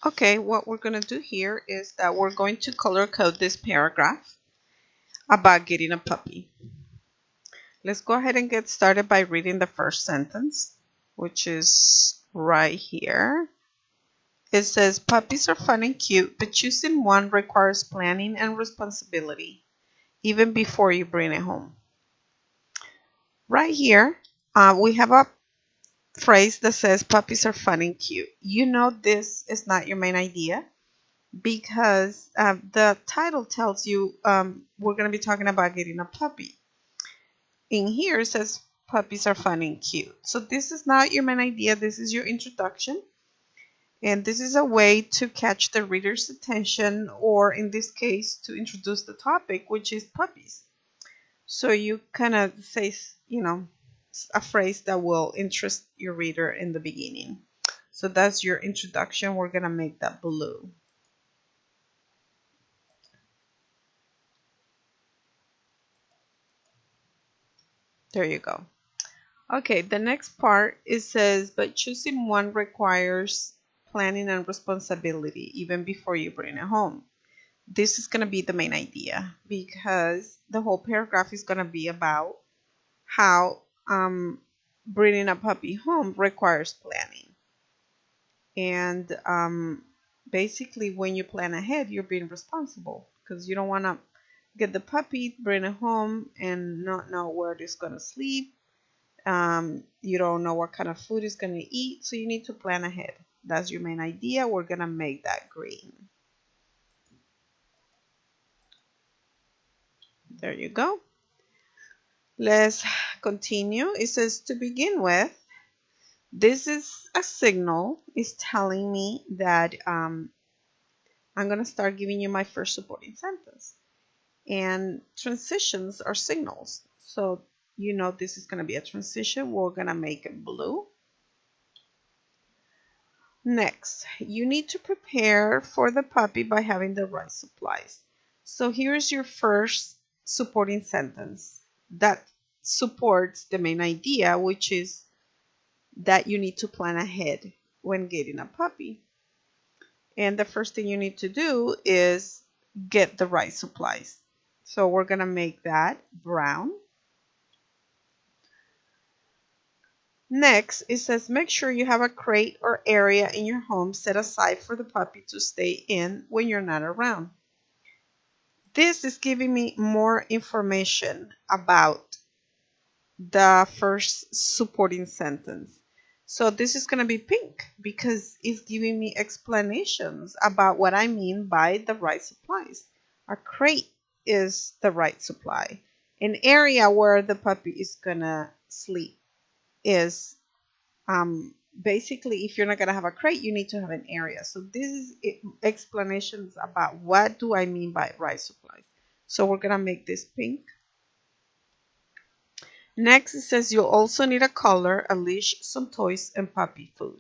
Okay, what we're going to do here is that we're going to color code this paragraph about getting a puppy. Let's go ahead and get started by reading the first sentence, which is right here. It says, puppies are fun and cute, but choosing one requires planning and responsibility, even before you bring it home. Right here, we have a phrase that says puppies are fun and cute. You know this is not your main idea because the title tells you we're going to be talking about getting a puppy. In here it says puppies are fun and cute. So this is not your main idea. This is your introduction. And this is a way to catch the reader's attention, or in this case, to introduce the topic, which is puppies. So you kind of say, a phrase that will interest your reader in the beginning. So that's your introduction. We're going to make that blue. There you go. Okay, the next part, it says, but choosing one requires planning and responsibility even before you bring it home. This is going to be the main idea because the whole paragraph is going to be about how bringing a puppy home requires planning. And basically, when you plan ahead, you're being responsible because you don't want to get the puppy, bring it home, and not know where it's going to sleep. You don't know what kind of food it's going to eat, so you need to plan ahead. That's your main idea. We're going to make that green. There you go. Let's continue. It says, to begin with, this is a signal. It's telling me that I'm going to start giving you my first supporting sentence. And transitions are signals. So you know this is going to be a transition. We're going to make it blue. Next, you need to prepare for the puppy by having the right supplies. So here's your first supporting sentence that supports the main idea, which is that you need to plan ahead when getting a puppy. And the first thing you need to do is get the right supplies. So we're going to make that brown. Next, it says make sure you have a crate or area in your home set aside for the puppy to stay in when you're not around. This is giving me more information about the first supporting sentence. So this is going to be pink because it's giving me explanations about what I mean by the right supplies. A crate is the right supply. An area where the puppy is going to sleep is basically, if you're not going to have a crate, you need to have an area. So this is explanations about what do I mean by right supplies. So we're going to make this pink. Next, it says you'll also need a collar, a leash, some toys, and puppy food.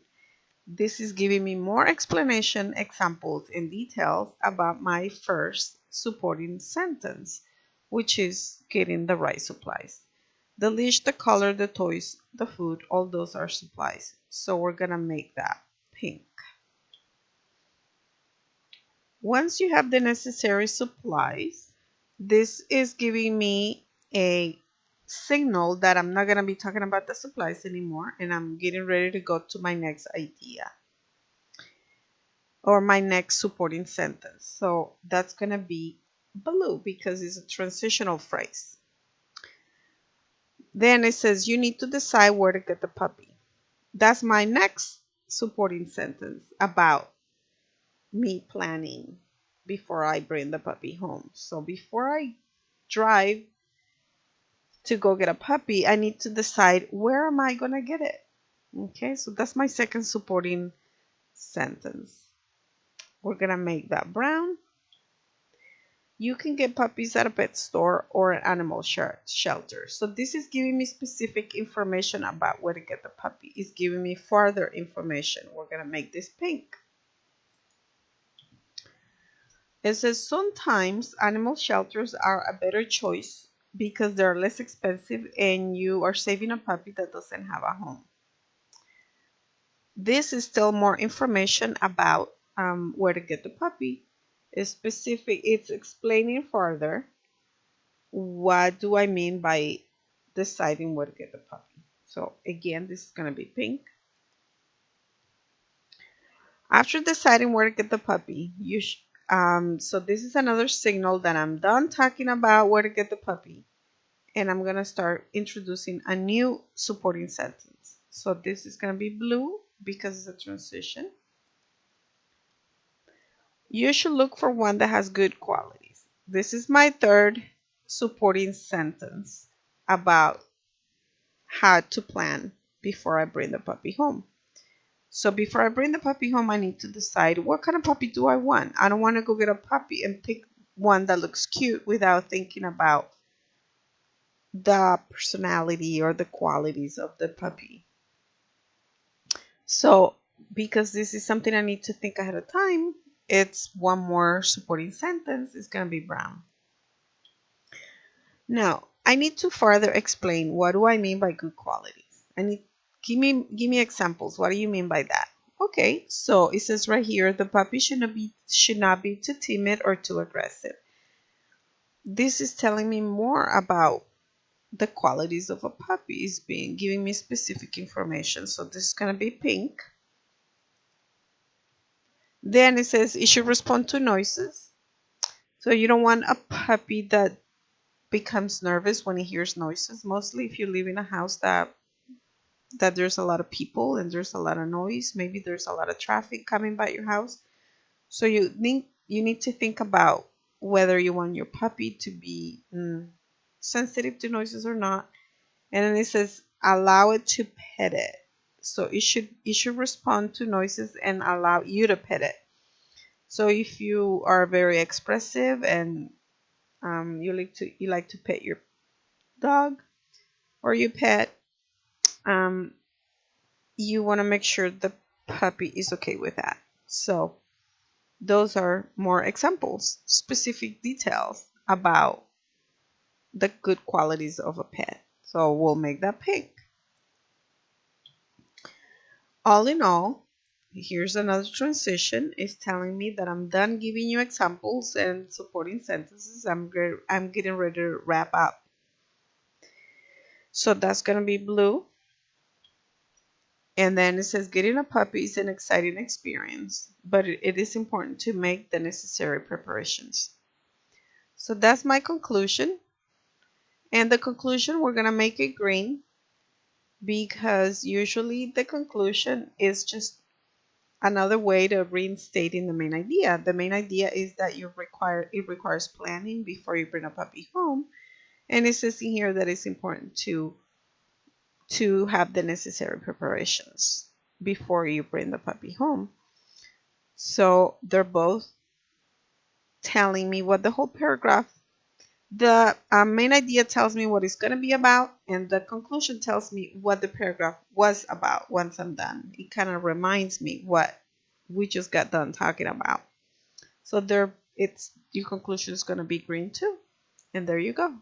This is giving me more explanation, examples, and details about my first supporting sentence, which is getting the right supplies. The leash, the collar, the toys, the food, all those are supplies. So we're going to make that pink. Once you have the necessary supplies, this is giving me a signal that I'm not going to be talking about the supplies anymore, and I'm getting ready to go to my next idea or my next supporting sentence. So that's going to be blue because it's a transitional phrase. Then it says you need to decide where to get the puppy. That's my next supporting sentence about me planning before I bring the puppy home. So before I drive to go get a puppy, I need to decide where am I going to get it. Okay, so that's my second supporting sentence. We're going to make that brown. You can get puppies at a pet store or an animal shelter. So this is giving me specific information about where to get the puppy. It's giving me further information. We're going to make this pink. It says sometimes animal shelters are a better choice because they're less expensive and you are saving a puppy that doesn't have a home. This is still more information about where to get the puppy. It's specific. It's explaining further what do I mean by deciding where to get the puppy. So again, this is going to be pink. After deciding where to get the puppy, so this is another signal that I'm done talking about where to get the puppy, and I'm going to start introducing a new supporting sentence. So this is going to be blue because it's a transition. You should look for one that has good qualities. This is my third supporting sentence about how to plan before I bring the puppy home. So before I bring the puppy home, I need to decide what kind of puppy do I want. I don't want to go get a puppy and pick one that looks cute without thinking about the personality or the qualities of the puppy. So because this is something I need to think ahead of time, it's one more supporting sentence. It's going to be brown. Now, I need to further explain what do I mean by good qualities. Give me examples. What do you mean by that? Okay, so it says right here, the puppy should not be too timid or too aggressive. This is telling me more about the qualities of a puppy. It's giving me specific information. So this is going to be pink. Then it says it should respond to noises. So you don't want a puppy that becomes nervous when he hears noises. Mostly if you live in a house that there's a lot of people and there's a lot of noise. Maybe there's a lot of traffic coming by your house. So you need to think about whether you want your puppy to be sensitive to noises or not. And then it says allow it to pet it. So it should respond to noises and allow you to pet it. So if you are very expressive and you like to pet your dog or your pet, you want to make sure the puppy is okay with that. So those are more examples, specific details about the good qualities of a pet. So we'll make that pink. All in all, here's another transition. It's telling me that I'm done giving you examples and supporting sentences. I'm getting ready to wrap up. So that's going to be blue. And then it says getting a puppy is an exciting experience, but it is important to make the necessary preparations. So that's my conclusion. And the conclusion, we're going to make it green because usually the conclusion is just another way to reinstating the main idea. The main idea is that it requires planning before you bring a puppy home. And it says in here that it's important to have the necessary preparations before you bring the puppy home. So they're both telling me what the whole paragraph, the main idea tells me what it's going to be about, and the conclusion tells me what the paragraph was about once I'm done. It kind of reminds me what we just got done talking about. So your conclusion is going to be green too. And there you go.